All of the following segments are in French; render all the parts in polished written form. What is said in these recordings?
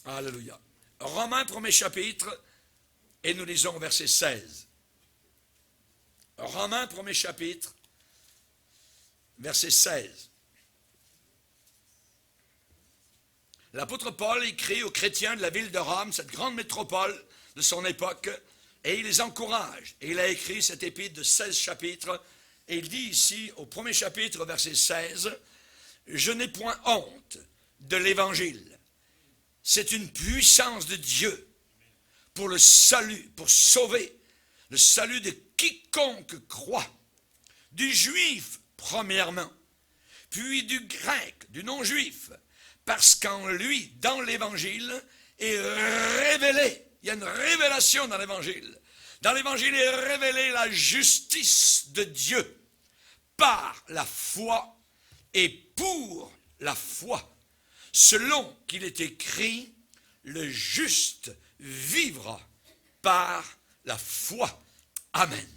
Alléluia. Romains, premier chapitre, et nous lisons verset 16. Romains, premier chapitre, verset 16. L'apôtre Paul écrit aux chrétiens de la ville de Rome, cette grande métropole de son époque, et il les encourage. Et il a écrit cette épître de 16 chapitres, et il dit ici, au premier chapitre, verset 16, « Je n'ai point honte de l'évangile. C'est une puissance de Dieu pour le salut, pour sauver le salut de quiconque croit, du juif premièrement, puis du grec, du non-juif, parce qu'en lui, dans l'évangile, est révélé, il y a une révélation dans l'évangile. Dans l'évangile est révélée la justice de Dieu par la foi et pour la foi, selon qu'il est écrit, le juste vivra par la foi. Amen.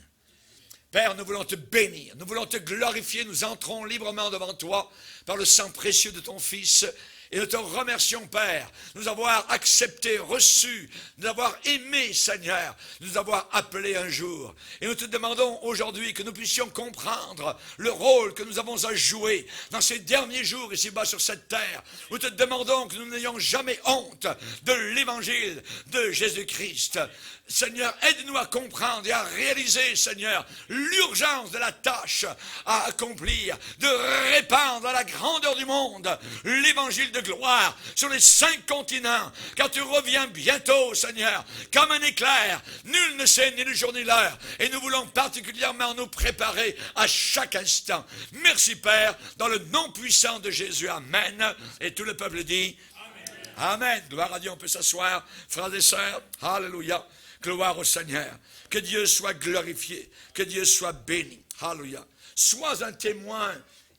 Père, nous voulons te bénir, nous voulons te glorifier, nous entrons librement devant toi par le sang précieux de ton Fils. Et nous te remercions, Père, de nous avoir acceptés, reçus, de nous avoir aimés, Seigneur, de nous avoir appelés un jour. Et nous te demandons aujourd'hui que nous puissions comprendre le rôle que nous avons à jouer dans ces derniers jours ici-bas sur cette terre. Nous te demandons que nous n'ayons jamais honte de l'évangile de Jésus-Christ. Seigneur, aide-nous à comprendre et à réaliser, Seigneur, l'urgence de la tâche à accomplir, de répandre à la grandeur du monde l'évangile de gloire sur les 5 continents, car tu reviens bientôt, Seigneur, comme un éclair. Nul ne sait ni le jour ni l'heure, et nous voulons particulièrement nous préparer à chaque instant. Merci, Père, dans le nom puissant de Jésus. Amen. Et tout le peuple dit Amen. Amen. Gloire à Dieu, on peut s'asseoir, frères et sœurs. Alléluia. Gloire au Seigneur. Que Dieu soit glorifié. Que Dieu soit béni. Alléluia. Sois un témoin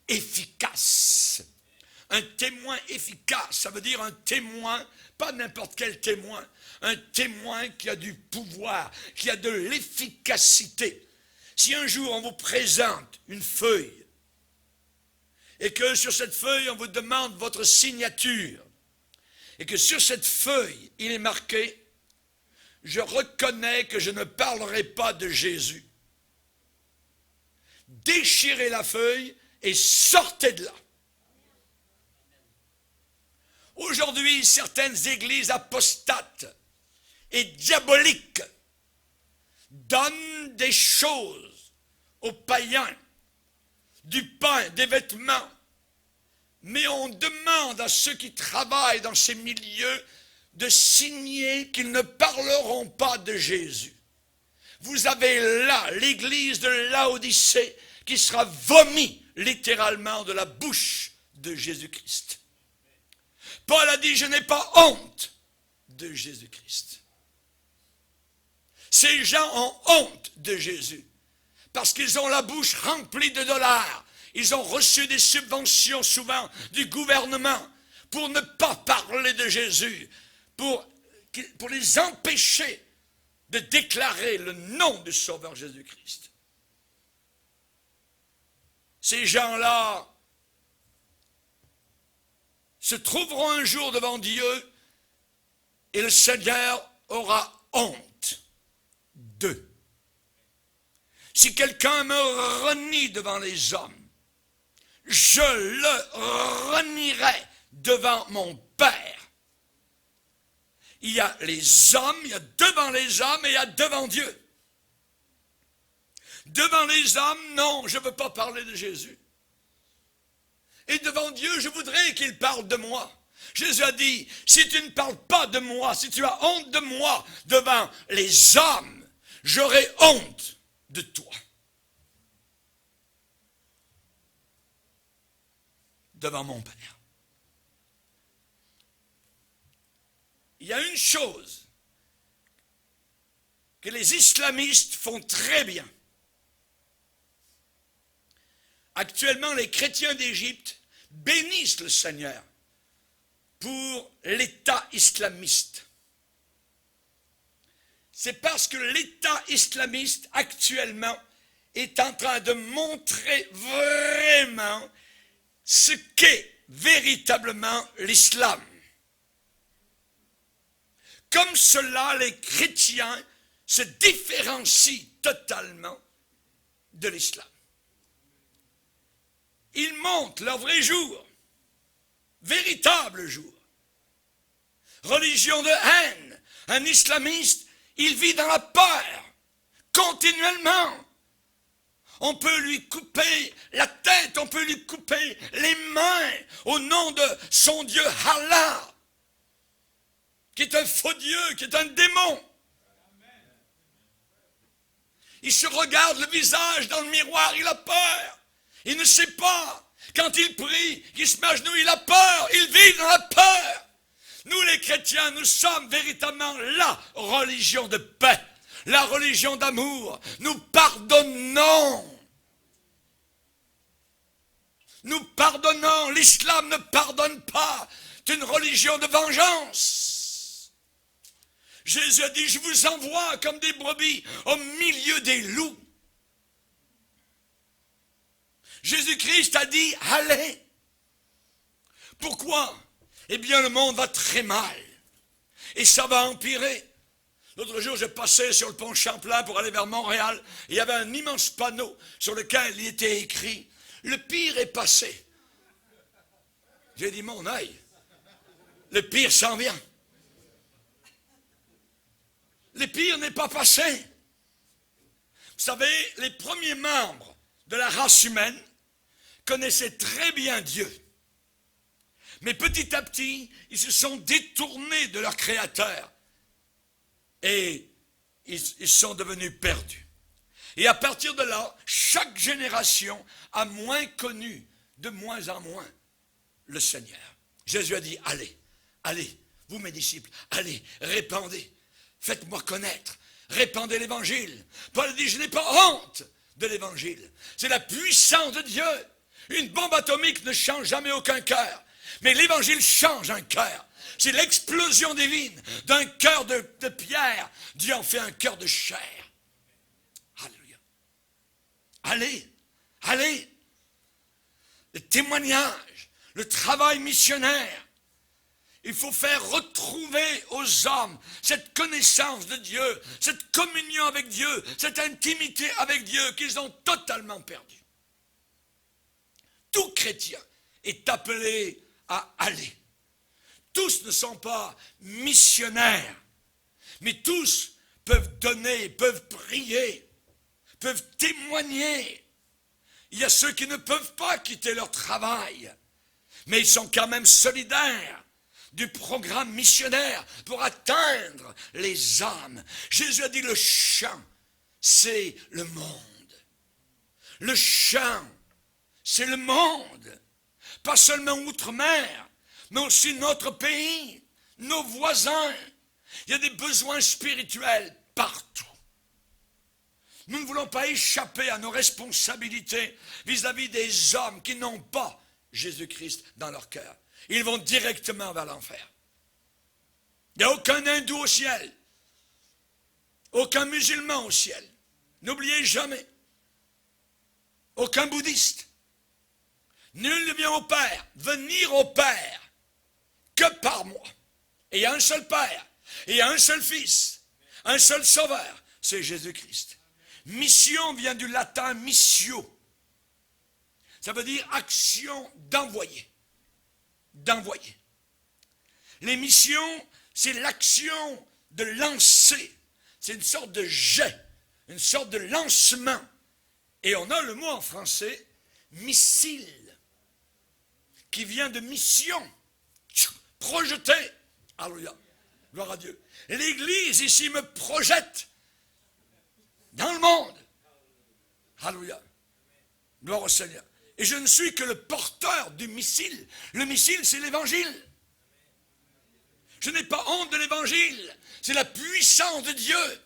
efficace. Un témoin efficace, ça veut dire un témoin, pas n'importe quel témoin. Un témoin qui a du pouvoir, qui a de l'efficacité. Si un jour on vous présente une feuille, et que sur cette feuille on vous demande votre signature, et que sur cette feuille il est marqué, je reconnais que je ne parlerai pas de Jésus. Déchirez la feuille et sortez de là. Aujourd'hui, certaines églises apostates et diaboliques donnent des choses aux païens, du pain, des vêtements, mais on demande à ceux qui travaillent dans ces milieux de signer qu'ils ne parleront pas de Jésus. Vous avez là l'église de Laodicée qui sera vomie littéralement de la bouche de Jésus-Christ. Paul a dit, je n'ai pas honte de Jésus-Christ. Ces gens ont honte de Jésus parce qu'ils ont la bouche remplie de dollars. Ils ont reçu des subventions souvent du gouvernement pour ne pas parler de Jésus, pour les empêcher de déclarer le nom du Sauveur Jésus-Christ. Ces gens-là se trouveront un jour devant Dieu et le Seigneur aura honte d'eux. Si quelqu'un me renie devant les hommes, je le renierai devant mon Père. Il y a les hommes, il y a devant les hommes et il y a devant Dieu. Devant les hommes, non, je ne veux pas parler de Jésus. Et devant Dieu, je voudrais qu'il parle de moi. Jésus a dit, si tu ne parles pas de moi, si tu as honte de moi devant les hommes, j'aurai honte de toi. Devant mon Père. Il y a une chose que les islamistes font très bien. Actuellement, les chrétiens d'Égypte bénissent le Seigneur pour l'État islamiste. C'est parce que l'État islamiste actuellement est en train de montrer vraiment ce qu'est véritablement l'islam. comme cela, les chrétiens se différencient totalement de l'islam. Ils montrent leur vrai jour, véritable jour. Religion de haine. Un islamiste, il vit dans la peur, continuellement. On peut lui couper la tête, on peut lui couper les mains au nom de son Dieu Allah, qui est un faux Dieu, qui est un démon. Il se regarde le visage dans le miroir, il a peur. Il ne sait pas. Quand il prie, il se met à genoux, il a peur. Il vit dans la peur. Nous les chrétiens, nous sommes véritablement la religion de paix, la religion d'amour. Nous pardonnons. Nous pardonnons. L'islam ne pardonne pas. C'est une religion de vengeance. Jésus a dit, je vous envoie comme des brebis au milieu des loups. Jésus-Christ a dit, allez. Pourquoi? Eh bien, le monde va très mal. Et ça va empirer. L'autre jour, je passais sur le pont Champlain pour aller vers Montréal. Et il y avait un immense panneau sur lequel il était écrit, le pire est passé. J'ai dit, mon œil, le pire s'en vient. Le pire n'est pas passé. Vous savez, les premiers membres de la race humaine connaissaient très bien Dieu. Mais petit à petit, ils se sont détournés de leur Créateur. Et ils sont devenus perdus. Et à partir de là, chaque génération a moins connu, de moins en moins, le Seigneur. Jésus a dit, allez, allez, vous mes disciples, allez, répandez, faites-moi connaître, répandez l'évangile. Paul dit, je n'ai pas honte de l'évangile. C'est la puissance de Dieu. Une bombe atomique ne change jamais aucun cœur. Mais l'évangile change un cœur. C'est l'explosion divine d'un cœur de pierre. Dieu en fait un cœur de chair. Alléluia. Allez, allez. Le témoignage, le travail missionnaire. Il faut faire retrouver aux hommes cette connaissance de Dieu, cette communion avec Dieu, cette intimité avec Dieu qu'ils ont totalement perdue. Tout chrétien est appelé à aller. Tous ne sont pas missionnaires, mais tous peuvent donner, peuvent prier, peuvent témoigner. Il y a ceux qui ne peuvent pas quitter leur travail, mais ils sont quand même solidaires du programme missionnaire pour atteindre les âmes. Jésus a dit, le champ, c'est le monde. Le champ, c'est le monde. Pas seulement outre-mer, mais aussi notre pays, nos voisins. Il y a des besoins spirituels partout. Nous ne voulons pas échapper à nos responsabilités vis-à-vis des hommes qui n'ont pas Jésus-Christ dans leur cœur. Ils vont directement vers l'enfer. Il n'y a aucun hindou au ciel, aucun musulman au ciel. N'oubliez jamais, aucun bouddhiste. Nul ne vient au Père, venir au Père, que par moi. Et il y a un seul Père, et il y a un seul Fils, un seul Sauveur, c'est Jésus-Christ. Mission vient du latin missio. Ça veut dire action d'envoyer. D'envoyer. Les missions, c'est l'action de lancer. C'est une sorte de jet, une sorte de lancement. Et on a le mot en français, missile, qui vient de mission, projeté. Alléluia, gloire à Dieu. L'Église ici me projette dans le monde. Alléluia, gloire au Seigneur. Et je ne suis que le porteur du missile. Le missile, c'est l'Évangile. Je n'ai pas honte de l'Évangile. C'est la puissance de Dieu.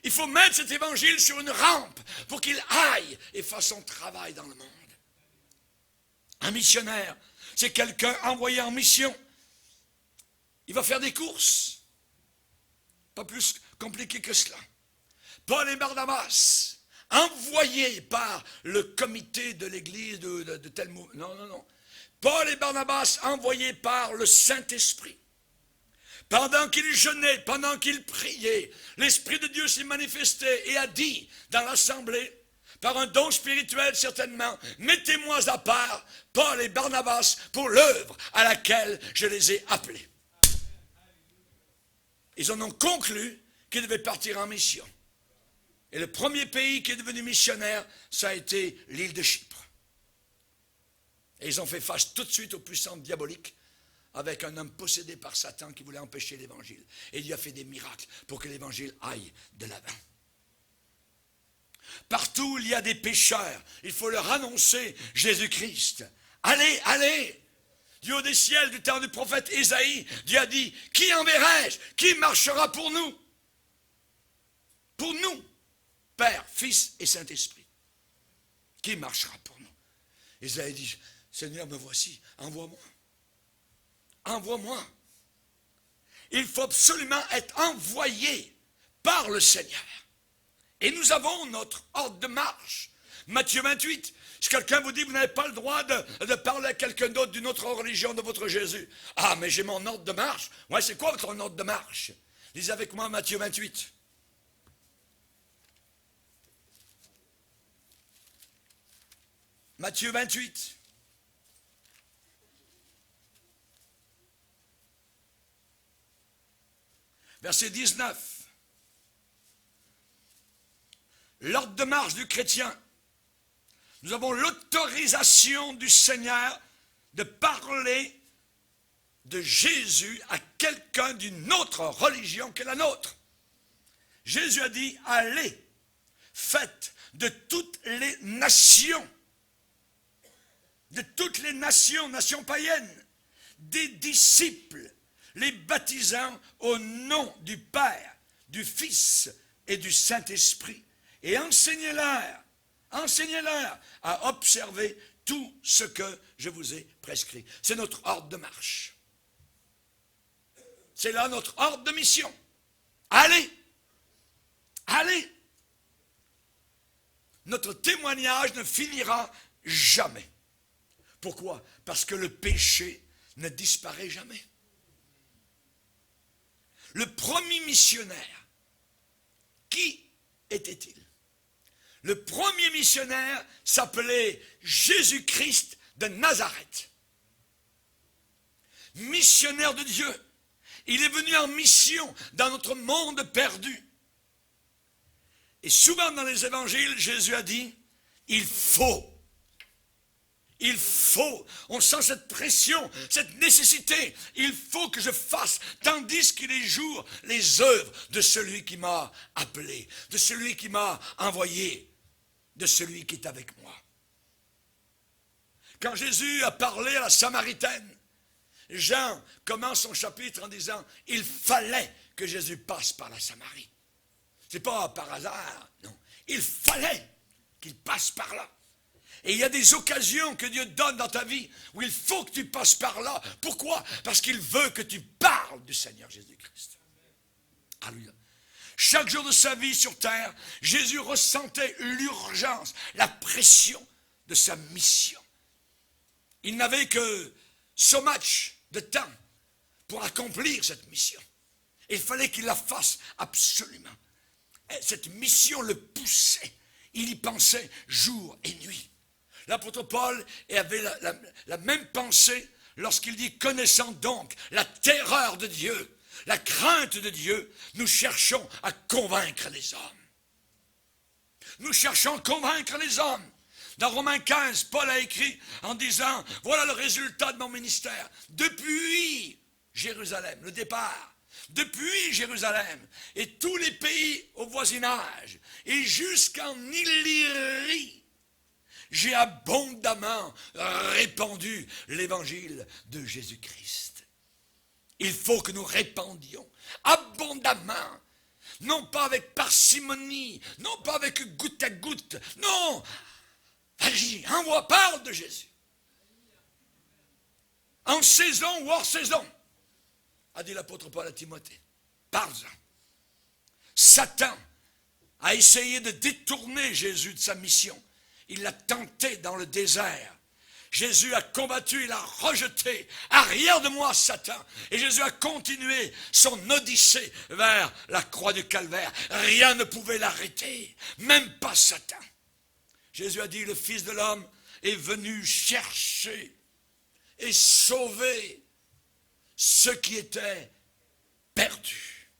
Il faut mettre cet Évangile sur une rampe pour qu'il aille et fasse son travail dans le monde. Un missionnaire, c'est quelqu'un envoyé en mission. Il va faire des courses. Pas plus compliqué que cela. Paul et Barnabas, envoyés par le comité de l'église de tel mouvement. Non, non, non. Paul et Barnabas, envoyés par le Saint-Esprit, Pendant qu'il jeûnait, pendant qu'il priait, l'Esprit de Dieu s'est manifesté et a dit dans l'assemblée, par un don spirituel certainement, mettez-moi à part Paul et Barnabas pour l'œuvre à laquelle je les ai appelés. Ils en ont conclu qu'ils devaient partir en mission. Et le premier pays qui est devenu missionnaire, ça a été l'île de Chypre. Et ils ont fait face tout de suite aux puissances diaboliques avec un homme possédé par Satan qui voulait empêcher l'évangile. Et il lui a fait des miracles pour que l'évangile aille de l'avant. Partout où il y a des pécheurs, il faut leur annoncer Jésus-Christ. Allez, allez! Du haut des ciels, du temps du prophète Ésaïe, Dieu a dit, qui enverrai-je? Qui marchera pour nous? Pour nous, Père, Fils et Saint-Esprit. Qui marchera pour nous? Ésaïe dit, Seigneur, me voici, envoie-moi. Envoie-moi. Il faut absolument être envoyé par le Seigneur. Et nous avons notre ordre de marche. Matthieu 28. Si quelqu'un vous dit que vous n'avez pas le droit de parler à quelqu'un d'autre d'une autre religion de votre Jésus. Ah, mais j'ai mon ordre de marche. Ouais, c'est quoi votre ordre de marche? Lisez avec moi Matthieu 28. Matthieu 28. Verset 19. L'ordre de marche du chrétien. Nous avons l'autorisation du Seigneur de parler de Jésus à quelqu'un d'une autre religion que la nôtre. Jésus a dit, allez, faites de toutes les nations, nations païennes, des disciples, les baptisant au nom du Père, du Fils et du Saint-Esprit. Et enseignez-leur à observer tout ce que je vous ai prescrit. C'est notre ordre de marche. C'est là notre ordre de mission. Allez! Allez! Notre témoignage ne finira jamais. Pourquoi? Parce que le péché ne disparaît jamais. Le premier missionnaire, qui était-il? Le premier missionnaire s'appelait Jésus-Christ de Nazareth. Missionnaire de Dieu. Il est venu en mission dans notre monde perdu. Et souvent dans les évangiles, Jésus a dit, il faut, on sent cette pression, cette nécessité, il faut que je fasse, tandis qu'il est jour, les œuvres de celui qui m'a appelé, de celui qui m'a envoyé, de celui qui est avec moi. Quand Jésus a parlé à la Samaritaine, Jean commence son chapitre en disant, il fallait que Jésus passe par la Samarie. Ce n'est pas par hasard, non. Il fallait qu'il passe par là. Et il y a des occasions que Dieu donne dans ta vie où il faut que tu passes par là. Pourquoi? Parce qu'il veut que tu parles du Seigneur Jésus-Christ. Alléluia. Chaque jour de sa vie sur terre, Jésus ressentait l'urgence, la pression de sa mission. Il n'avait que so much de temps pour accomplir cette mission. Il fallait qu'il la fasse absolument. Et cette mission le poussait. Il y pensait jour et nuit. L'apôtre Paul avait la même pensée lorsqu'il dit « Connaissant donc la terreur de Dieu, la crainte de Dieu, nous cherchons à convaincre les hommes. » Nous cherchons à convaincre les hommes. Dans Romains 15, Paul a écrit en disant « Voilà le résultat de mon ministère. Depuis Jérusalem, le départ, depuis Jérusalem et tous les pays au voisinage et jusqu'en Illyrie, j'ai abondamment répandu l'évangile de Jésus-Christ. » Il faut que nous répandions abondamment, non pas avec parcimonie, non pas avec goutte à goutte, non. Vas-y, envoie, parle de Jésus. En saison ou hors saison, a dit l'apôtre Paul à Timothée. Parle-en. Satan a essayé de détourner Jésus de sa mission. Il l'a tenté dans le désert. Jésus a combattu, il a rejeté. Arrière de moi, Satan. Et Jésus a continué son odyssée vers la croix du calvaire. Rien ne pouvait l'arrêter, même pas Satan. Jésus a dit, le Fils de l'homme est venu chercher et sauver ceux qui étaient perdus.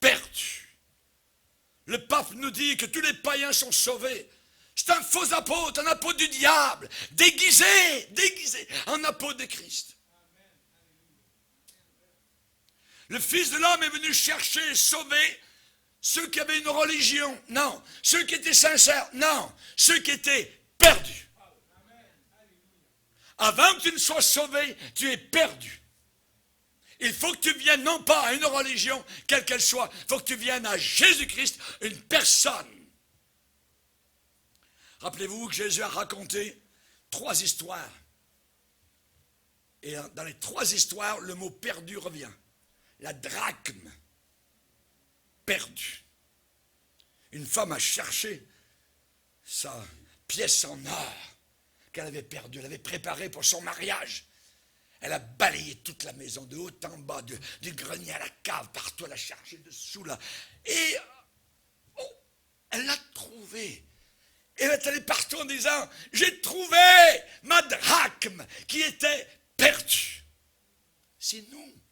Perdus. Le pape nous dit que tous les païens sont sauvés. C'est un faux apôtre, un apôtre du diable, déguisé en apôtre de Christ. Le Fils de l'homme est venu chercher et sauver ceux qui avaient une religion, non. Ceux qui étaient sincères, non. Ceux qui étaient perdus. Avant que tu ne sois sauvé, tu es perdu. Il faut que tu viennes non pas à une religion, quelle qu'elle soit, il faut que tu viennes à Jésus-Christ, une personne. Rappelez-vous que Jésus a raconté 3 histoires. Et dans les 3 histoires, le mot perdu revient. La drachme, perdue. Une femme a cherché sa pièce en or qu'elle avait perdue. Elle avait préparée pour son mariage. Elle a balayé toute la maison, de haut en bas, du grenier à la cave, partout. Elle a cherché dessous là. Et elle l'a trouvée. Et elle est partout en disant, j'ai trouvé ma drachme qui était perdue. C'est nous.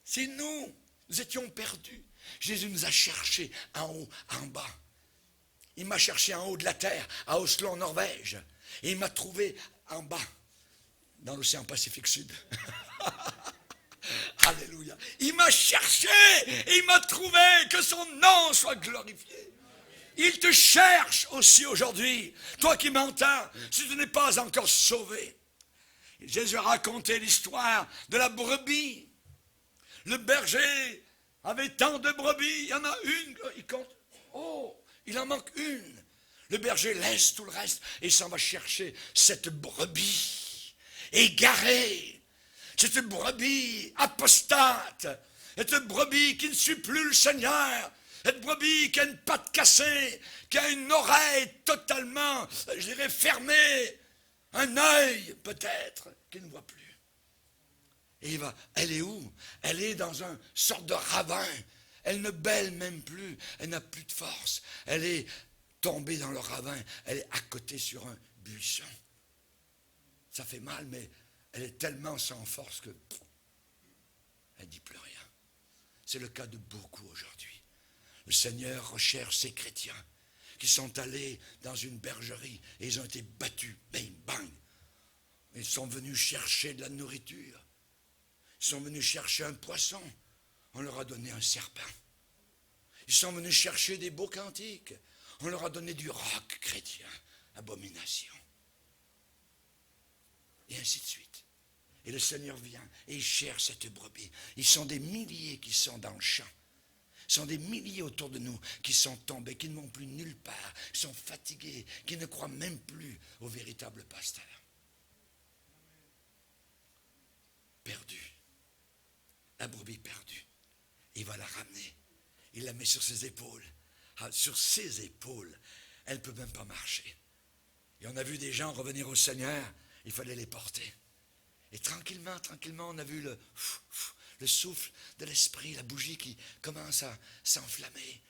C'est nous. Nous étions perdus. Jésus nous a cherchés en haut, en bas. Il m'a cherché en haut de la terre, à Oslo, en Norvège. Et il m'a trouvé en bas, dans l'océan Pacifique Sud. Alléluia. Il m'a cherché et il m'a trouvé, que son nom soit glorifié. Il te cherche aussi aujourd'hui. Toi qui m'entends, si tu n'es pas encore sauvé. Jésus a raconté l'histoire de la brebis. Le berger avait tant de brebis. Il y en a une, il compte. Oh, il en manque une. Le berger laisse tout le reste et s'en va chercher cette brebis égarée. Cette brebis apostate. Cette brebis qui ne suit plus le Seigneur. Cette brebis qui a une patte cassée, qui a une oreille totalement, je dirais, fermée, un œil peut-être, qui ne voit plus. Et elle est où? Elle est dans une sorte de ravin. Elle ne bêle même plus, elle n'a plus de force. Elle est tombée dans le ravin, elle est à côté sur un buisson. Ça fait mal, mais elle est tellement sans force que elle ne dit plus rien. C'est le cas de beaucoup aujourd'hui. Le Seigneur recherche ces chrétiens qui sont allés dans une bergerie et ils ont été battus, bang, bang. Ils sont venus chercher de la nourriture. Ils sont venus chercher un poisson. On leur a donné un serpent. Ils sont venus chercher des beaux cantiques. On leur a donné du roc chrétien. Abomination. Et ainsi de suite. Et le Seigneur vient et il cherche cette brebis. Ils sont des milliers qui sont dans le champ. Ils sont des milliers autour de nous qui sont tombés, qui ne vont plus nulle part, qui sont fatigués, qui ne croient même plus au véritable pasteur. Perdu. La brebis perdue. Il va la ramener. Il la met sur ses épaules. Ah, sur ses épaules. Elle ne peut même pas marcher. Et on a vu des gens revenir au Seigneur, il fallait les porter. Et tranquillement, on a vu le souffle de l'esprit, la bougie qui commence à s'enflammer.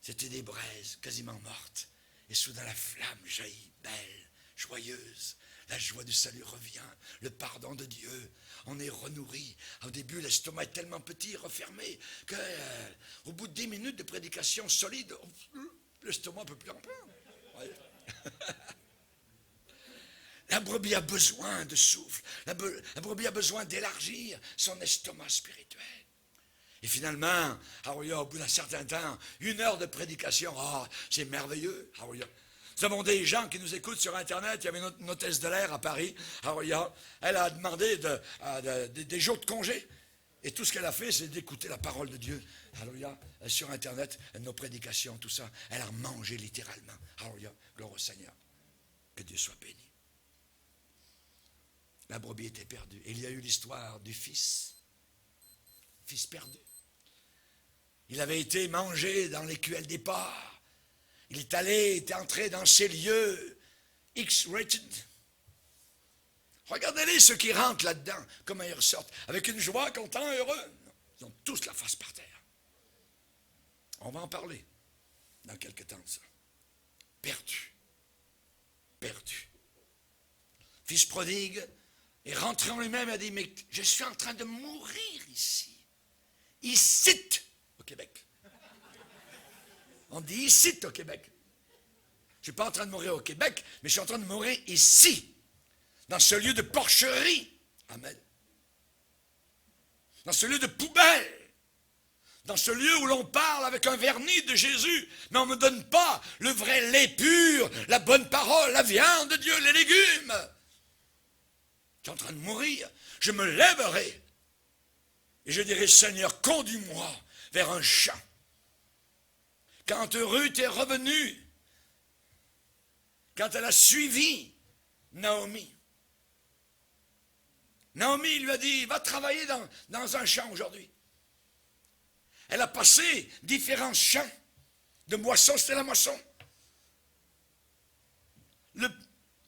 C'était des braises quasiment mortes. Et soudain la flamme jaillit, belle, joyeuse. La joie du salut revient, le pardon de Dieu. On est renourri. Au début, l'estomac est tellement petit, refermé, qu'au bout de 10 minutes de prédication solide, l'estomac ne peut plus en prendre. Ouais. La brebis a besoin de souffle. La brebis a besoin d'élargir son estomac spirituel. Et finalement, au bout d'un certain temps, 1 heure de prédication, c'est merveilleux. Nous avons des gens qui nous écoutent sur Internet. Il y avait une hôtesse de l'air à Paris. Elle a demandé des jours de congé. Et tout ce qu'elle a fait, c'est d'écouter la parole de Dieu. Sur Internet, nos prédications, tout ça. Elle a mangé littéralement. Gloire au Seigneur. Que Dieu soit béni. La brebis était perdue. Et il y a eu l'histoire du fils perdu. Il avait été mangé dans l'écuelle des porcs. Il était entré dans ces lieux X-rated. Regardez-les, ceux qui rentrent là-dedans, comment ils ressortent, avec une joie, contents, heureux. Ils ont tous la face par terre. On va en parler dans quelques temps de ça. Perdu. Perdu. Fils prodigue est rentré en lui-même et a dit, mais je suis en train de mourir ici. Ici, au Québec. On dit ici au Québec. Je ne suis pas en train de mourir au Québec, mais je suis en train de mourir ici, dans ce lieu de porcherie. Amen. Dans ce lieu de poubelle. Dans ce lieu où l'on parle avec un vernis de Jésus, mais on ne me donne pas le vrai lait pur, la bonne parole, la viande de Dieu, les légumes. Je suis en train de mourir. Je me lèverai et je dirai, Seigneur, conduis-moi vers un champ. Quand Ruth est revenue, quand elle a suivi Naomi, Naomi lui a dit, va travailler dans un champ aujourd'hui. Elle a passé différents champs de moisson, c'était la moisson. Le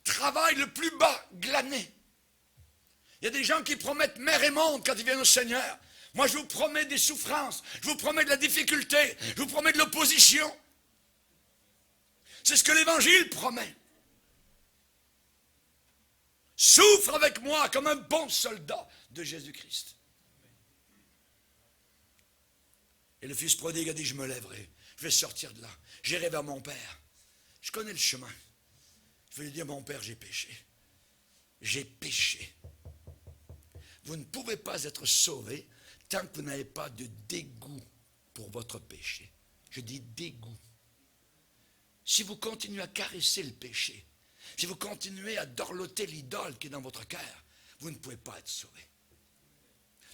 travail le plus bas, glané. Il y a des gens qui promettent mer et monde quand ils viennent au Seigneur. Moi, je vous promets des souffrances, je vous promets de la difficulté, je vous promets de l'opposition. C'est ce que l'Évangile promet. Souffre avec moi comme un bon soldat de Jésus-Christ. Et le fils prodigue a dit, je me lèverai, je vais sortir de là, j'irai vers mon père. Je connais le chemin. Je vais lui dire, mon père, j'ai péché. J'ai péché. Vous ne pouvez pas être sauvé tant que vous n'avez pas de dégoût pour votre péché. Je dis dégoût. Si vous continuez à caresser le péché, si vous continuez à dorloter l'idole qui est dans votre cœur, vous ne pouvez pas être sauvé.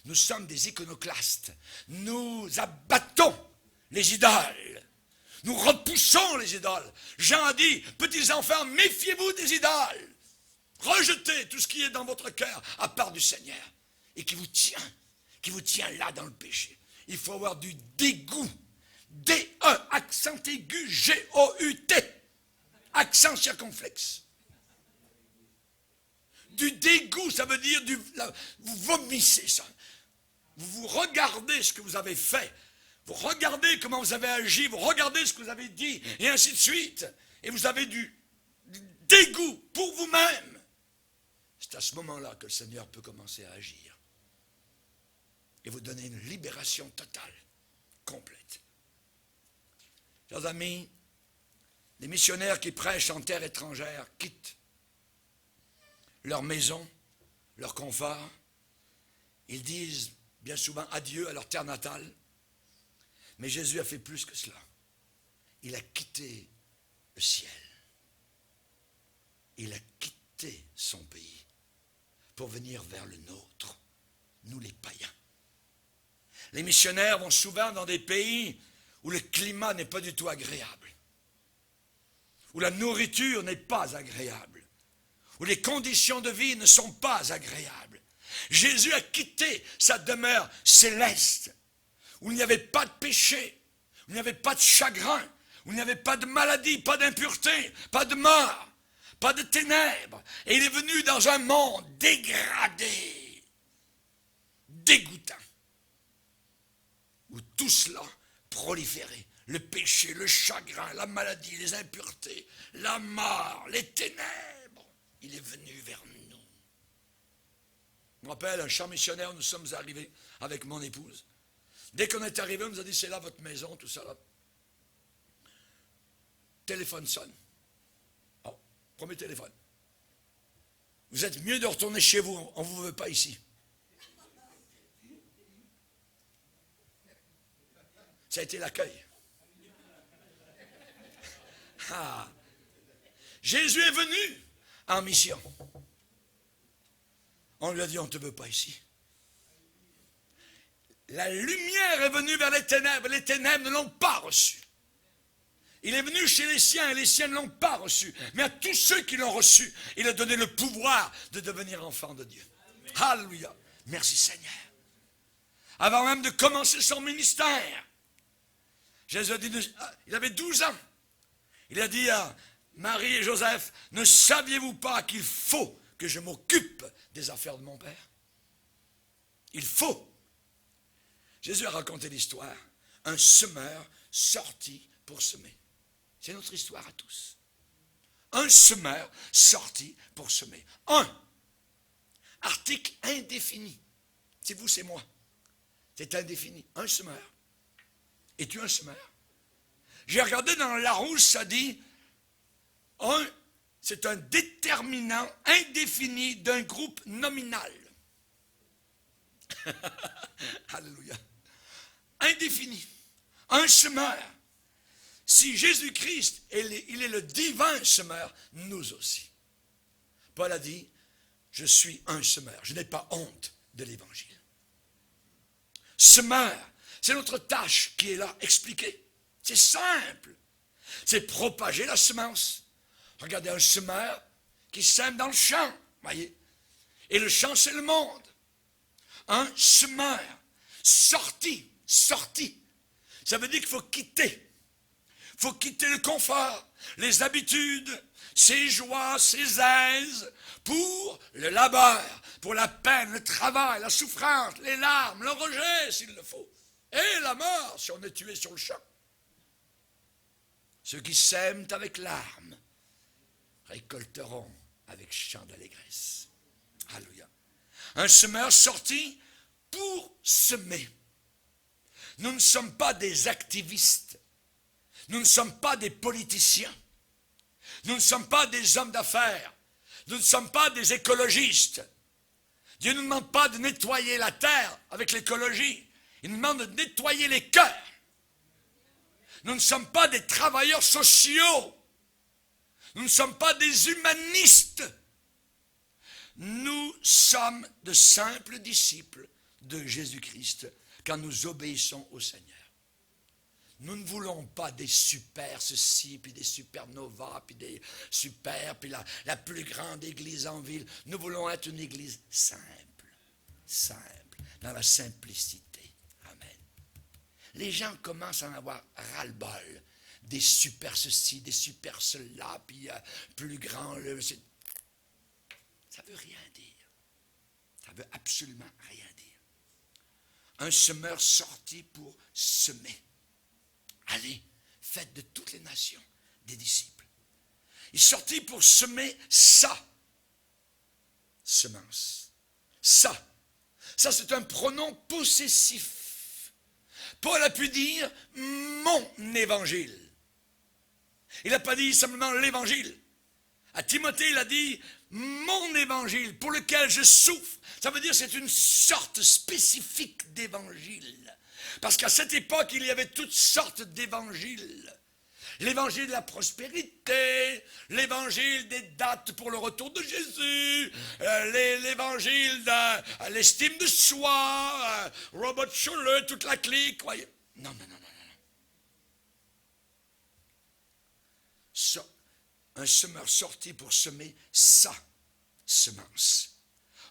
Nous sommes des iconoclastes. Nous abattons les idoles. Nous repoussons les idoles. Jean a dit, petits enfants, méfiez-vous des idoles. Rejetez tout ce qui est dans votre cœur à part du Seigneur et qui vous tient là dans le péché. Il faut avoir du dégoût. D-E, accent aigu, G-O-U-T. Accent circonflexe. Du dégoût, ça veut dire vous vomissez ça. Vous regardez ce que vous avez fait. Vous regardez comment vous avez agi. Vous regardez ce que vous avez dit. Et ainsi de suite. Et vous avez du dégoût pour vous-même. C'est à ce moment-là que le Seigneur peut commencer à agir. Et vous donner une libération totale, complète. Chers amis, les missionnaires qui prêchent en terre étrangère quittent leur maison, leur confort. Ils disent bien souvent adieu à leur terre natale. Mais Jésus a fait plus que cela. Il a quitté le ciel. Il a quitté son pays pour venir vers le nôtre, nous les païens. Les missionnaires vont souvent dans des pays où le climat n'est pas du tout agréable, où la nourriture n'est pas agréable, où les conditions de vie ne sont pas agréables. Jésus a quitté sa demeure céleste, où il n'y avait pas de péché, où il n'y avait pas de chagrin, où il n'y avait pas de maladie, pas d'impureté, pas de mort, pas de ténèbres. Et il est venu dans un monde dégradé, dégoûtant, où tout cela proliférait. Le péché, le chagrin, la maladie, les impuretés, la mort, les ténèbres. Il est venu vers nous. Je me rappelle, un champ missionnaire, nous sommes arrivés avec mon épouse. Dès qu'on est arrivé, on nous a dit, c'est là votre maison, tout ça là. Téléphone sonne. Oh, premier téléphone. Vous êtes mieux de retourner chez vous, on ne vous veut pas ici. Ça a été l'accueil. Ah. Jésus est venu en mission. On lui a dit, on ne te veut pas ici. La lumière est venue vers les ténèbres ne l'ont pas reçu. Il est venu chez les siens et les siens ne l'ont pas reçu. Mais à tous ceux qui l'ont reçu, il a donné le pouvoir de devenir enfant de Dieu. Alléluia. Merci Seigneur. Avant même de commencer son ministère, Jésus a dit, il avait 12 ans. Il a dit à Marie et Joseph, ne saviez-vous pas qu'il faut que je m'occupe des affaires de mon Père? Il faut. Jésus a raconté l'histoire. Un semeur sorti pour semer. C'est notre histoire à tous. Un semeur sorti pour semer. Un. Article indéfini. C'est vous, c'est moi. C'est indéfini. Un semeur. Es-tu un semeur? J'ai regardé dans le Larousse, ça dit, c'est un déterminant indéfini d'un groupe nominal. Alléluia. Indéfini. Un semeur. Si Jésus-Christ, il est le divin semeur, nous aussi. Paul a dit, je suis un semeur. Je n'ai pas honte de l'évangile. Semeur, c'est notre tâche qui est là expliquée. C'est simple. C'est propager la semence. Regardez un semeur qui sème dans le champ, voyez. Et le champ, c'est le monde. Un semeur, sorti. Ça veut dire qu'il faut quitter. Il faut quitter le confort, les habitudes, ses joies, ses aises, pour le labeur, pour la peine, le travail, la souffrance, les larmes, le rejet, s'il le faut. Et la mort, si on est tué sur le champ. Ceux qui sèment avec larmes récolteront avec chant d'allégresse. Alléluia. Un semeur sorti pour semer. Nous ne sommes pas des activistes. Nous ne sommes pas des politiciens. Nous ne sommes pas des hommes d'affaires. Nous ne sommes pas des écologistes. Dieu ne nous demande pas de nettoyer la terre avec l'écologie. Il nous demande de nettoyer les cœurs. Nous ne sommes pas des travailleurs sociaux. Nous ne sommes pas des humanistes. Nous sommes de simples disciples de Jésus-Christ quand nous obéissons au Seigneur. Nous ne voulons pas des super ceci, puis des supernovas, puis des super, puis la plus grande église en ville. Nous voulons être une église simple, dans la simplicité. Amen. Les gens commencent à en avoir ras-le-bol. Des super ceci, des super cela, puis plus grand. Ça veut rien dire. Ça veut absolument rien dire. Un semeur sorti pour semer. Allez, faites de toutes les nations des disciples. Il est sorti pour semer sa semence. Ça, c'est un pronom possessif. Paul a pu dire mon évangile. Il n'a pas dit simplement l'évangile. À Timothée, il a dit mon évangile pour lequel je souffre. Ça veut dire que c'est une sorte spécifique d'évangile. Parce qu'à cette époque, il y avait toutes sortes d'évangiles. L'évangile de la prospérité, l'évangile des dates pour le retour de Jésus, l'évangile de l'estime de soi, Robert Schuller, toute la clique. Voyez. Non. Ça, un semeur sorti pour semer sa semence.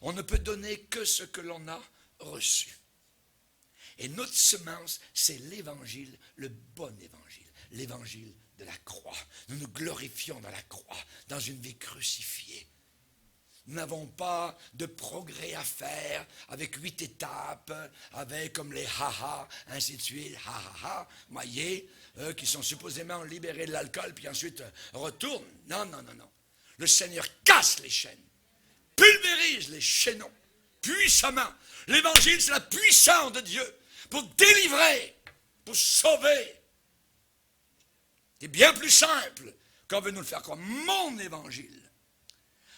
On ne peut donner que ce que l'on a reçu. Et notre semence, c'est l'évangile, le bon évangile, l'évangile de la croix. Nous nous glorifions dans la croix, dans une vie crucifiée. Nous n'avons pas de progrès à faire avec 8 étapes, avec comme les ha-ha, ainsi de suite, ha-ha-ha, voyez, qui sont supposément libérés de l'alcool, puis ensuite retournent. Non. Le Seigneur casse les chaînes, pulvérise les chaînons, puissamment. L'évangile, c'est la puissance de Dieu pour délivrer, pour sauver. C'est bien plus simple qu'on veut nous le faire croire. Mon évangile.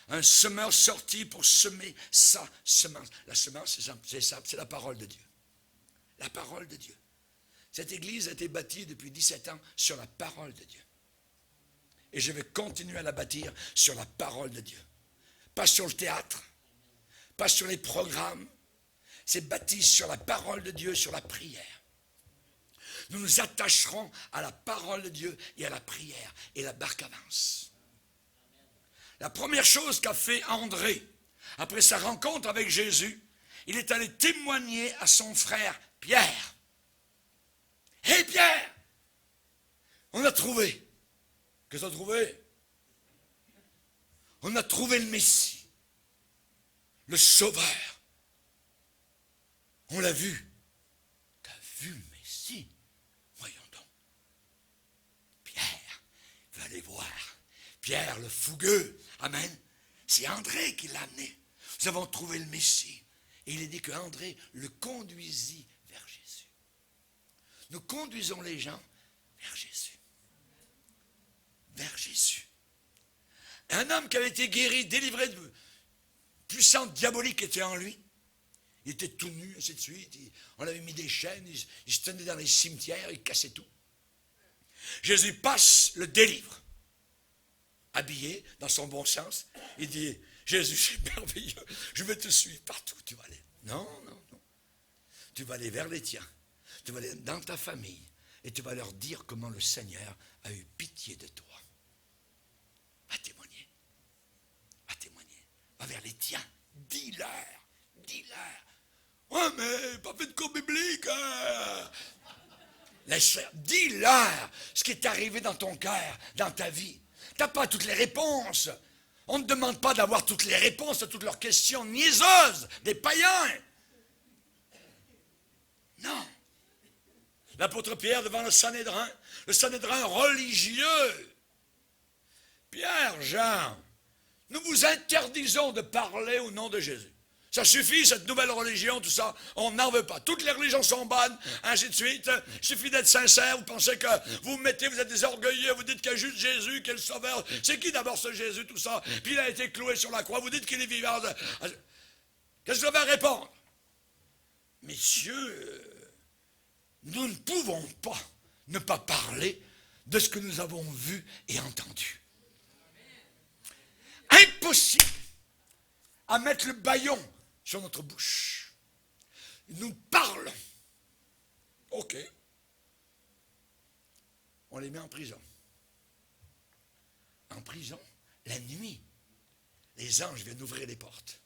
Un semeur sorti pour semer sa semence. La semence, c'est la parole de Dieu. La parole de Dieu. Cette église a été bâtie depuis 17 ans sur la parole de Dieu. Et je vais continuer à la bâtir sur la parole de Dieu. Pas sur le théâtre, pas sur les programmes. C'est bâti sur la parole de Dieu, sur la prière. Nous nous attacherons à la parole de Dieu et à la prière. Et la barque avance. La première chose qu'a fait André, après sa rencontre avec Jésus, il est allé témoigner à son frère Pierre. Hé Pierre, on a trouvé. Qu'est-ce qu'on a trouvé? On a trouvé le Messie, le Sauveur. On l'a vu. T'as vu le Messie? Voyons donc. Pierre veut aller voir. Pierre le fougueux. Amen. C'est André qui l'a amené. Nous avons trouvé le Messie. Et il est dit que André le conduisit vers Jésus. Nous conduisons les gens vers Jésus. Vers Jésus. Un homme qui avait été guéri, délivré de puissance diabolique était en lui. Il était tout nu, ainsi de suite. On avait mis des chaînes, il se tenait dans les cimetières, il cassait tout. Jésus passe, le délivre. Habillé, dans son bon sens, il dit, Jésus, c'est merveilleux, je vais te suivre partout, tu vas aller. Non, non, non. Tu vas aller vers les tiens, tu vas aller dans ta famille, et tu vas leur dire comment le Seigneur a eu pitié de toi. Va témoigner. Va témoigner. Va vers les tiens. Dis-leur. Dis-leur. Ouais, mais pas fait de cours biblique. Laisse-leur. Dis-leur ce qui est arrivé dans ton cœur, dans ta vie. Tu n'as pas toutes les réponses. On ne demande pas d'avoir toutes les réponses à toutes leurs questions niaiseuses des païens. Non. L'apôtre Pierre devant le Sanhédrin religieux. Pierre, Jean, nous vous interdisons de parler au nom de Jésus. Ça suffit, cette nouvelle religion, tout ça, on n'en veut pas. Toutes les religions sont bonnes, ainsi de suite. Il suffit d'être sincère, vous pensez que vous vous mettez, vous êtes des orgueilleux, vous dites qu'il y a juste Jésus, qui est le sauveur. C'est qui d'abord ce Jésus, tout ça? Puis il a été cloué sur la croix, vous dites qu'il est vivant. Qu'est-ce que vous avez à répondre? Messieurs, nous ne pouvons pas ne pas parler de ce que nous avons vu et entendu. Impossible à mettre le bâillon sur notre bouche. Nous parlons. OK. On les met en prison. En prison, la nuit, les anges viennent ouvrir les portes.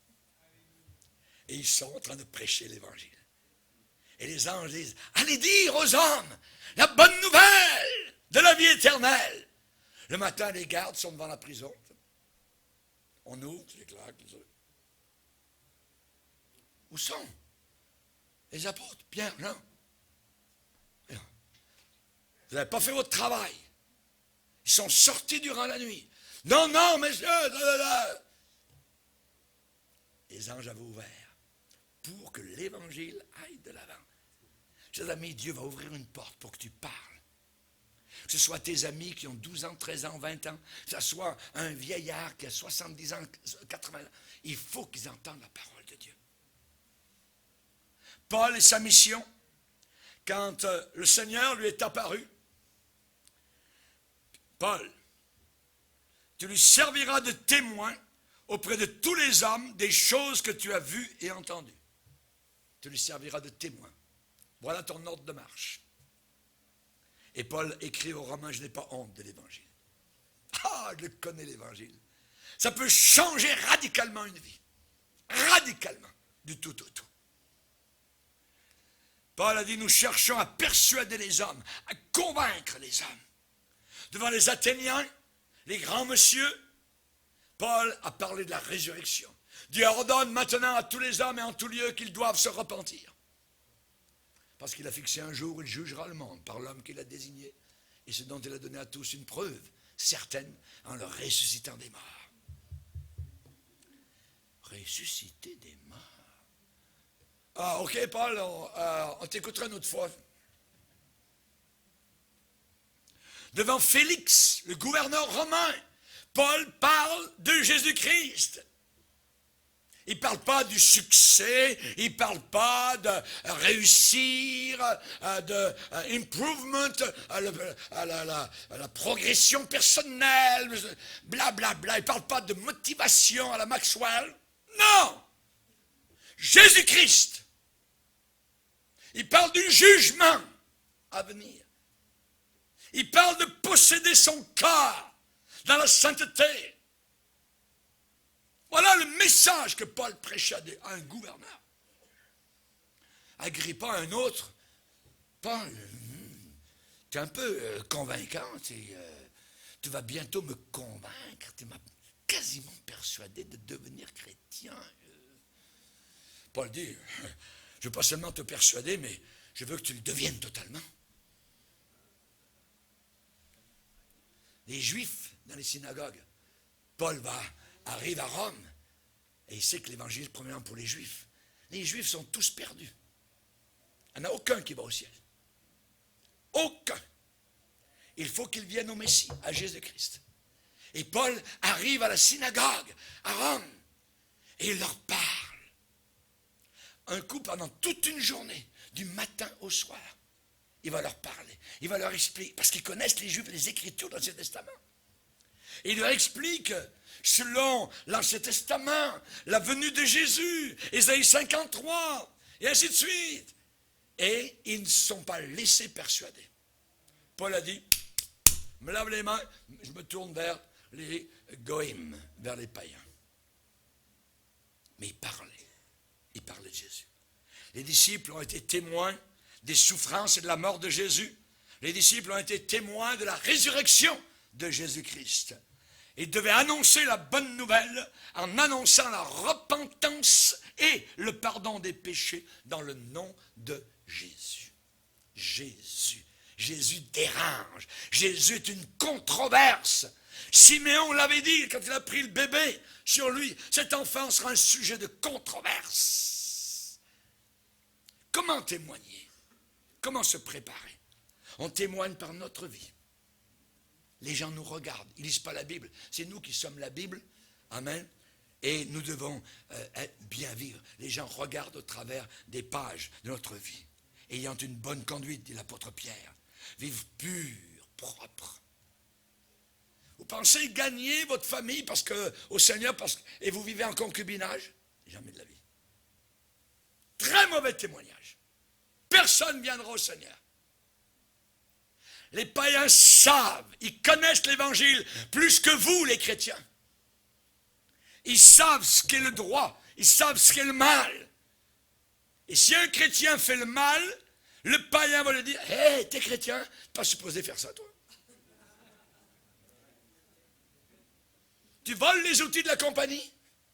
Et ils sont en train de prêcher l'Évangile. Et les anges disent, allez dire aux hommes la bonne nouvelle de la vie éternelle. Le matin, les gardes sont devant la prison. On ouvre, les claques, les autres. Où sont les apôtres, Pierre, Jean? Vous n'avez pas fait votre travail. Ils sont sortis durant la nuit. Non, non, messieurs, les anges avaient ouvert pour que l'Évangile aille de l'avant. Chers amis, Dieu va ouvrir une porte pour que tu parles. Que ce soit tes amis qui ont 12 ans, 13 ans, 20 ans, que ce soit un vieillard qui a 70 ans, 80 ans, il faut qu'ils entendent la parole de Dieu. Paul et sa mission, quand le Seigneur lui est apparu, Paul, tu lui serviras de témoin auprès de tous les hommes des choses que tu as vues et entendues. Tu lui serviras de témoin. Voilà ton ordre de marche. Et Paul écrit aux Romains, je n'ai pas honte de l'Évangile. Ah, je connais l'Évangile. Ça peut changer radicalement une vie. Radicalement. Du tout au tout. Paul a dit, nous cherchons à persuader les hommes, à convaincre les hommes. Devant les Athéniens, les grands messieurs, Paul a parlé de la résurrection. Dieu ordonne maintenant à tous les hommes et en tout lieu qu'ils doivent se repentir. Parce qu'il a fixé un jour où il jugera le monde par l'homme qu'il a désigné et ce dont il a donné à tous une preuve certaine en le ressuscitant des morts. Ressusciter des morts. Ah, ok, Paul, on t'écoutera une autre fois. Devant Félix, le gouverneur romain, Paul parle de Jésus-Christ. Il ne parle pas du succès, il ne parle pas de réussir, de improvement, à la progression personnelle, blablabla. Bla. Il ne parle pas de motivation à la Maxwell. Non! Jésus-Christ. Il parle du jugement à venir. Il parle de posséder son corps dans la sainteté. Voilà le message que Paul prêchait à un gouverneur. Agrippa, un autre. Paul, tu es un peu convaincant. Tu vas bientôt me convaincre. quasiment persuadé de devenir chrétien. Paul dit, je ne veux pas seulement te persuader, mais je veux que tu le deviennes totalement. Les Juifs dans les synagogues, Paul arrive à Rome, et il sait que l'évangile est premièrement pour les Juifs. Les Juifs sont tous perdus. Il n'y en a aucun qui va au ciel. Aucun. Il faut qu'ils viennent au Messie, à Jésus-Christ. Et Paul arrive à la synagogue, à Rome, et il leur parle. Un coup, pendant toute une journée, du matin au soir, il va leur parler. Il va leur expliquer, parce qu'ils connaissent les Juifs, les Écritures de l'Ancien Testament. Et il leur explique, selon l'Ancien Testament, la venue de Jésus, Ésaïe 53, et ainsi de suite. Et ils ne sont pas laissés persuader. Paul a dit, me lave les mains, je me tourne vers les goïms, vers les païens. Mais il parlait de Jésus. Les disciples ont été témoins des souffrances et de la mort de Jésus. Les disciples ont été témoins de la résurrection de Jésus-Christ. Ils devaient annoncer la bonne nouvelle en annonçant la repentance et le pardon des péchés dans le nom de Jésus. Jésus dérange. Jésus est une controverse. Siméon l'avait dit quand il a pris le bébé sur lui. Cet enfant sera un sujet de controverse. Comment témoigner? Comment se préparer? On témoigne par notre vie. Les gens nous regardent, ils ne lisent pas la Bible. C'est nous qui sommes la Bible. Amen. Et nous devons bien vivre. Les gens regardent au travers des pages de notre vie. Ayant une bonne conduite, dit l'apôtre Pierre. Vivre pur, propre. Vous pensez gagner votre famille au Seigneur et vous vivez en concubinage? Jamais de la vie. Très mauvais témoignage. Personne ne viendra au Seigneur. Les païens savent, ils connaissent l'Évangile plus que vous, les chrétiens. Ils savent ce qu'est le droit, ils savent ce qu'est le mal. Et si un chrétien fait le mal, le païen va lui dire, « Hé, t'es chrétien, t'es pas supposé faire ça, toi. Tu voles les outils de la compagnie.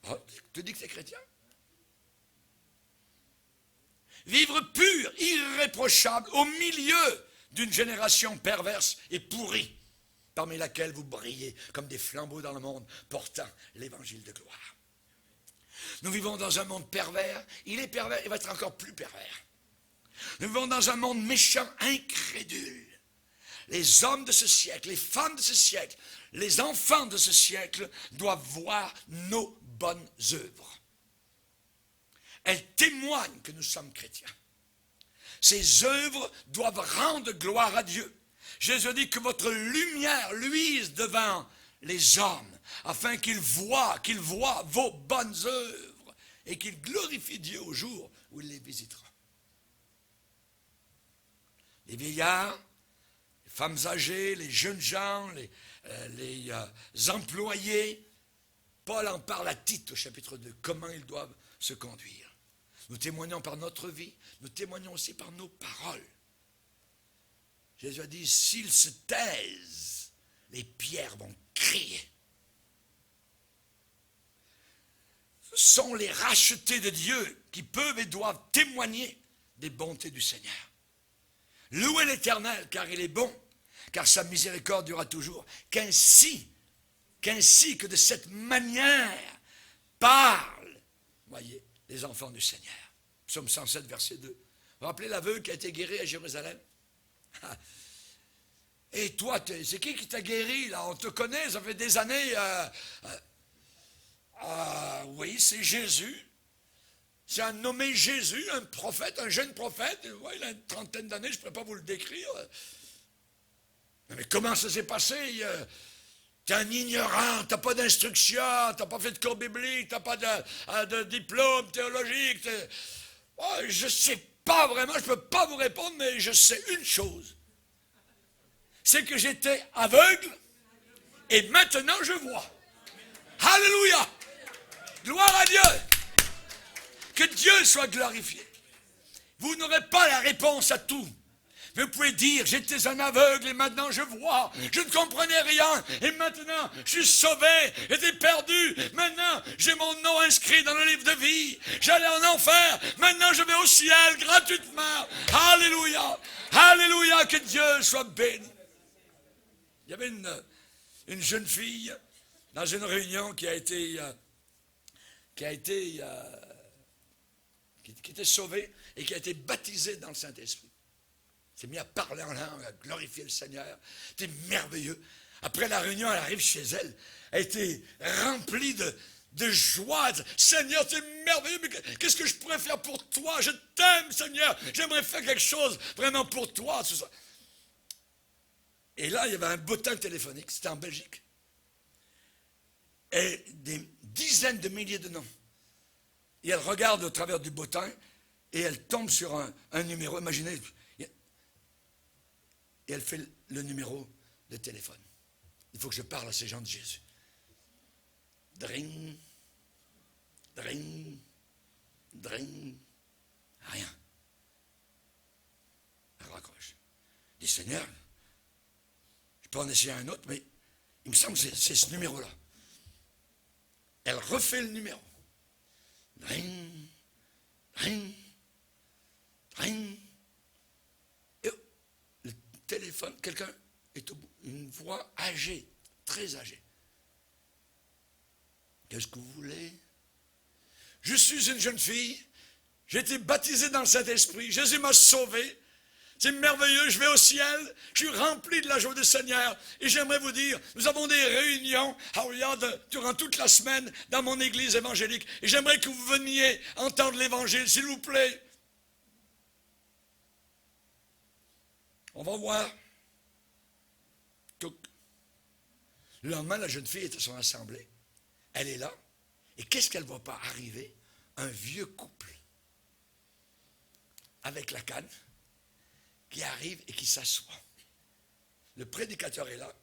Oh, tu dis que t'es chrétien. Vivre pur, irréprochable, au milieu d'une génération perverse et pourrie, parmi laquelle vous brillez comme des flambeaux dans le monde, portant l'évangile de gloire. Nous vivons dans un monde pervers, il est pervers, il va être encore plus pervers. Nous vivons dans un monde méchant, incrédule. Les hommes de ce siècle, les femmes de ce siècle, les enfants de ce siècle doivent voir nos bonnes œuvres. Elles témoignent que nous sommes chrétiens. Ces œuvres doivent rendre gloire à Dieu. Jésus dit que votre lumière luise devant les hommes, afin qu'ils voient vos bonnes œuvres et qu'ils glorifient Dieu au jour où il les visitera. Les vieillards, les femmes âgées, les jeunes gens, les employés, Paul en parle à Tite au chapitre 2, comment ils doivent se conduire. Nous témoignons par notre vie, nous témoignons aussi par nos paroles. Jésus a dit, s'ils se taisent, les pierres vont crier. Ce sont les rachetés de Dieu qui peuvent et doivent témoigner des bontés du Seigneur. Louez l'Éternel, car il est bon, car sa miséricorde durera toujours. Qu'ainsi que de cette manière parlent, voyez, les enfants du Seigneur. Psaume 107, verset 2. Vous vous rappelez l'aveugle qui a été guéri à Jérusalem? Et toi, c'est qui t'a guéri là? On te connaît, ça fait des années. Oui, c'est Jésus. C'est un nommé Jésus, un prophète, un jeune prophète. Ouais, il a une trentaine d'années, je ne pourrais pas vous le décrire. Mais comment ça s'est passé? Tu es un ignorant, tu n'as pas d'instruction, tu n'as pas fait de cours biblique, tu n'as pas de diplôme théologique. Je ne sais pas vraiment, je ne peux pas vous répondre, mais je sais une chose. C'est que j'étais aveugle et maintenant je vois. Alléluia! Gloire à Dieu! Que Dieu soit glorifié. Vous n'aurez pas la réponse à tout. Vous pouvez dire, j'étais un aveugle et maintenant je vois. Je ne comprenais rien et maintenant je suis sauvé. J'étais perdu. Maintenant j'ai mon nom inscrit dans le livre de vie. J'allais en enfer. Maintenant je vais au ciel gratuitement. Alléluia. Alléluia. Que Dieu soit béni. Il y avait une jeune fille dans une réunion qui était sauvée et qui a été baptisée dans le Saint-Esprit. Elle s'est mise à parler en langue, à glorifier le Seigneur. C'était merveilleux. Après la réunion, elle arrive chez elle. Elle était remplie de joie. Seigneur, c'est merveilleux, mais qu'est-ce que je pourrais faire pour toi? Je t'aime, Seigneur. J'aimerais faire quelque chose vraiment pour toi. Tout ça. Et là, il y avait un bottin téléphonique. C'était en Belgique. Et des dizaines de milliers de noms. Et elle regarde au travers du bottin et elle tombe sur un numéro. Imaginez. Et elle fait le numéro de téléphone. Il faut que je parle à ces gens de Jésus. Dring, dring, dring. Rien. Elle raccroche. Elle dit, Seigneur, je peux en essayer un autre, mais il me semble que c'est ce numéro-là. Elle refait le numéro. Dring, dring, dring. Et le téléphone, quelqu'un est au bout. Une voix âgée, très âgée. Qu'est-ce que vous voulez? Je suis une jeune fille. J'ai été baptisée dans le Saint-Esprit. Jésus m'a sauvé. C'est merveilleux, je vais au ciel, je suis rempli de la joie du Seigneur. Et j'aimerais vous dire, nous avons des réunions durant toute la semaine dans mon église évangélique. Et j'aimerais que vous veniez entendre l'évangile, s'il vous plaît. On va voir. Le lendemain, la jeune fille est à son assemblée. Elle est là. Et qu'est-ce qu'elle ne voit pas arriver? Un vieux couple avec la canne qui arrive et qui s'assoit. Le prédicateur est là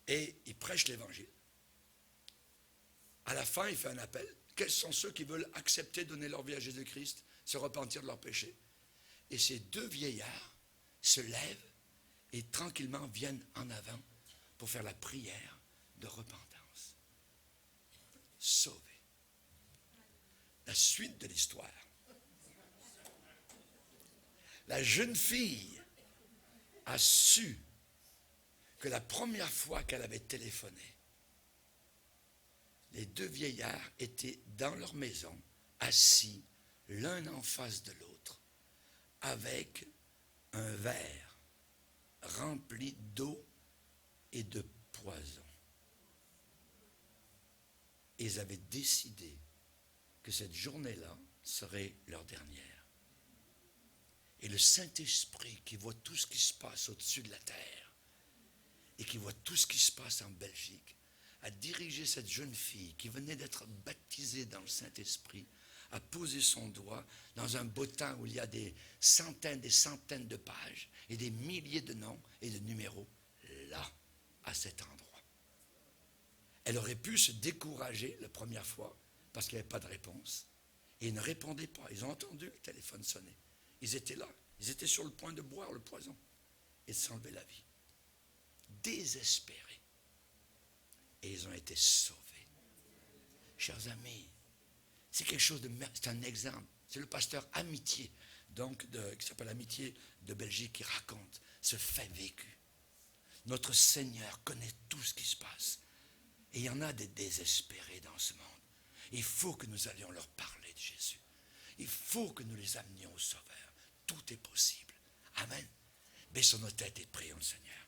et il prêche l'évangile. À la fin, il fait un appel. Quels sont ceux qui veulent accepter, donner leur vie à Jésus-Christ, se repentir de leurs péchés? Et ces deux vieillards se lèvent et tranquillement viennent en avant pour faire la prière de repentance. Sauvés. La suite de l'histoire. La jeune fille a su que la première fois qu'elle avait téléphoné, les deux vieillards étaient dans leur maison, assis l'un en face de l'autre, avec un verre rempli d'eau et de poison. Et ils avaient décidé que cette journée-là serait leur dernière. Et le Saint-Esprit qui voit tout ce qui se passe au-dessus de la terre et qui voit tout ce qui se passe en Belgique a dirigé cette jeune fille qui venait d'être baptisée dans le Saint-Esprit à poser son doigt dans un bottin où il y a des centaines de pages et des milliers de noms et de numéros là, à cet endroit. Elle aurait pu se décourager la première fois parce qu'il n'y avait pas de réponse. Et ils ne répondaient pas. Ils ont entendu le téléphone sonner. Ils étaient là. Ils étaient sur le point de boire le poison et de s'enlever la vie. Désespérés. Et ils ont été sauvés. Chers amis, c'est quelque chose de... C'est un exemple. C'est le pasteur Amitié, qui s'appelle Amitié de Belgique, qui raconte ce fait vécu. Notre Seigneur connaît tout ce qui se passe. Et il y en a des désespérés dans ce monde. Il faut que nous allions leur parler de Jésus. Il faut que nous les amenions au Sauveur. Tout est possible. Amen. Baissons nos têtes et prions le Seigneur.